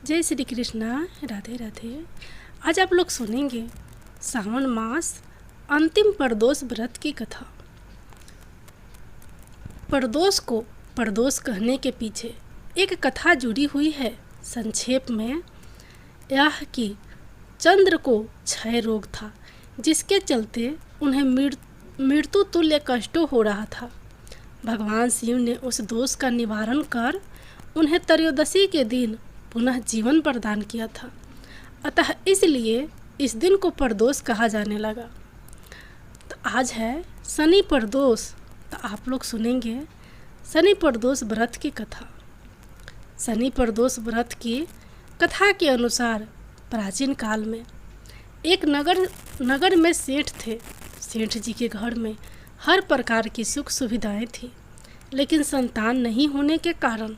जय श्री कृष्णा, राधे राधे। आज आप लोग सुनेंगे सावन मास अंतिम प्रदोष व्रत की कथा। प्रदोष को प्रदोष कहने के पीछे एक कथा जुड़ी हुई है। संक्षेप में यह कि चंद्र को क्षय रोग था, जिसके चलते उन्हें मृत्यु तुल्य कष्टों हो रहा था। भगवान शिव ने उस दोष का निवारण कर उन्हें त्रयोदशी के दिन पुनः जीवन प्रदान किया था। अतः इसलिए इस दिन को प्रदोष कहा जाने लगा। तो आज है शनि प्रदोष, तो आप लोग सुनेंगे शनि प्रदोष व्रत की कथा। शनि प्रदोष व्रत की कथा के अनुसार प्राचीन काल में एक नगर में सेठ थे। सेठ जी के घर में हर प्रकार की सुख सुविधाएं थी, लेकिन संतान नहीं होने के कारण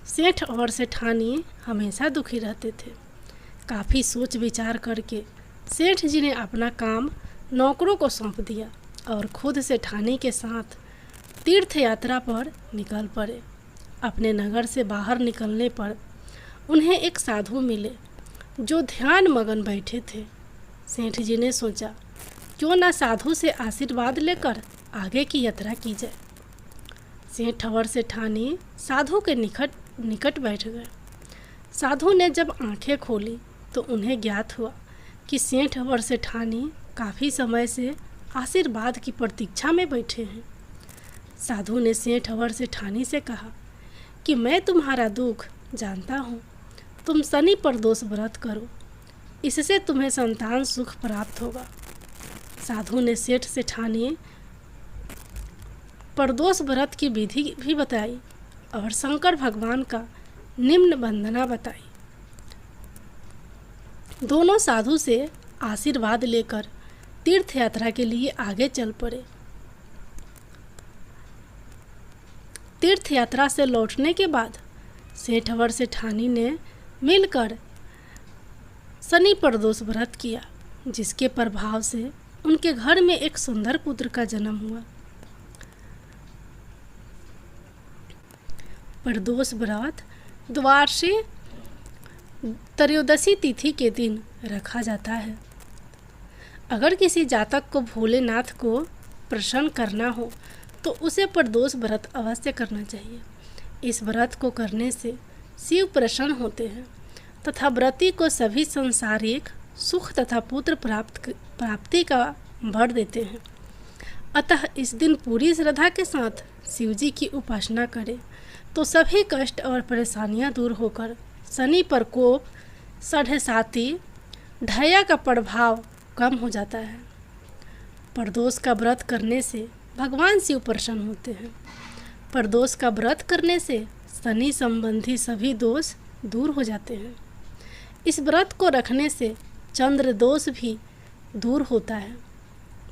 सेठ और सेठानी हमेशा दुखी रहते थे। काफ़ी सोच विचार करके सेठ जी ने अपना काम नौकरों को सौंप दिया और खुद सेठानी के साथ तीर्थ यात्रा पर निकल पड़े। अपने नगर से बाहर निकलने पर उन्हें एक साधु मिले जो ध्यान मगन बैठे थे। सेठ जी ने सोचा, क्यों ना साधु से आशीर्वाद लेकर आगे की यात्रा की जाए। सेठ और सेठानी साधु के निकट बैठ गए। साधु ने जब आंखें खोली तो उन्हें ज्ञात हुआ कि सेठ और सेठानी काफ़ी समय से आशीर्वाद की प्रतीक्षा में बैठे हैं। साधु ने सेठ और सेठानी से कहा कि मैं तुम्हारा दुख जानता हूँ, तुम शनि प्रदोष व्रत करो, इससे तुम्हें संतान सुख प्राप्त होगा। साधु ने सेठ सेठानी प्रदोष व्रत की विधि भी बताई और शंकर भगवान का निम्न वंदना बताई। दोनों साधु से आशीर्वाद लेकर तीर्थ यात्रा के लिए आगे चल पड़े। तीर्थ यात्रा से लौटने के बाद सेठ और सेठानी ने मिलकर शनि प्रदोष व्रत किया, जिसके प्रभाव से उनके घर में एक सुंदर पुत्र का जन्म हुआ। प्रदोष व्रत द्वादशी त्रयोदशी तिथि के दिन रखा जाता है। अगर किसी जातक को भोलेनाथ को प्रसन्न करना हो तो उसे प्रदोष व्रत अवश्य करना चाहिए। इस व्रत को करने से शिव प्रसन्न होते हैं तथा व्रती को सभी सांसारिक सुख तथा पुत्र प्राप्ति का वर देते हैं। अतः इस दिन पूरी श्रद्धा के साथ शिव जी की उपासना करें तो सभी कष्ट और परेशानियां दूर होकर शनि प्रकोप, साढ़े ढैया का प्रभाव कम हो जाता है। प्रदोष का व्रत करने से भगवान शिव प्रसन्न होते हैं। प्रदोष का व्रत करने से शनि संबंधी सभी दोष दूर हो जाते हैं। इस व्रत को रखने से चंद्र दोष भी दूर होता है।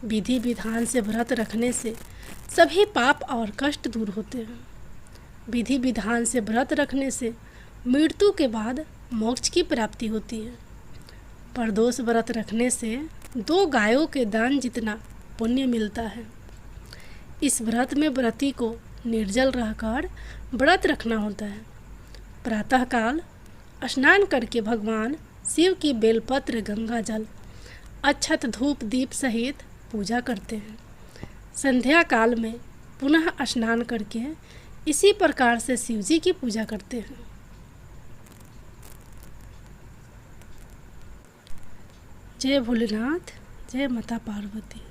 विधि विधान से व्रत रखने से सभी पाप और कष्ट दूर होते हैं। विधि विधान से व्रत रखने से मृत्यु के बाद मोक्ष की प्राप्ति होती है। प्रदोष व्रत रखने से 2 गायों के दान जितना पुण्य मिलता है। इस व्रत में व्रती को निर्जल रहकर व्रत रखना होता है। प्रातःकाल स्नान करके भगवान शिव की बेलपत्र, गंगा जल, अक्षत, धूप, दीप सहित पूजा करते हैं। संध्या काल में पुनः स्नान करके इसी प्रकार से शिव जी की पूजा करते हैं। जय भोलेनाथ, जय माता पार्वती।